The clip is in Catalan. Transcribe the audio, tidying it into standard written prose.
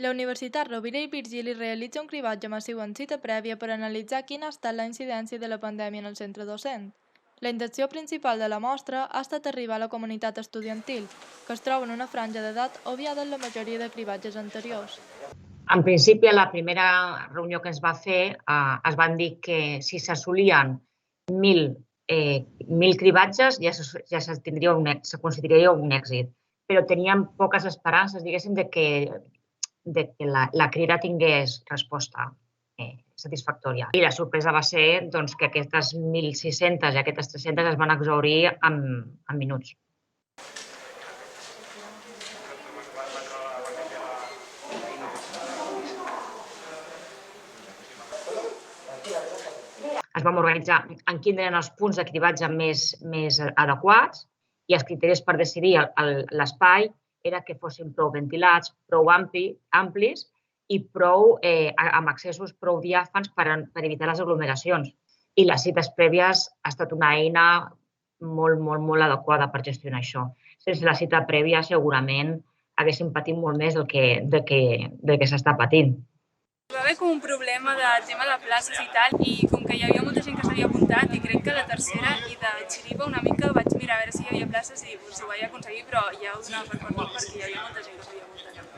La Universitat Rovira i Virgili realitza un cribatge massiu en cita prèvia per analitzar quina ha estat la incidència de la pandèmia en el centre docent. La intenció principal de la mostra ha estat arribar a la comunitat estudiantil, que es troba en una franja d'edat obviada en la majoria de cribatges anteriors. En principi, a la primera reunió que es va fer, es van dir que si s'assolien 1.000 cribatges ja se consideraria un èxit, però teníem poques esperances, diguéssim, de que la crida tingués resposta satisfactòria. I la sorpresa va ser que aquestes 1.600 i aquestes 300 es van exhaurir en minuts. Ens vam organitzar en quins eren els punts de cribatge més adequats i els criteris per decidir l'espai era que fossin prou ventilats, prou amplis i amb accessos prou diàfans per evitar les aglomeracions. I les cites prèvies ha estat una eina molt adequada per gestionar això. Sense la cita prèvia segurament haguéssim patit molt més del que s'està patint. Hi va haver com un problema de tema de places i tal, i com que hi havia molta gent que s'havia apuntat, i crec que la tercera i de xiripa una mica vaig mirar a veure si hi havia places i ho vaig aconseguir, però ja ho donava per perdut perquè hi havia molta gent que s'havia apuntat.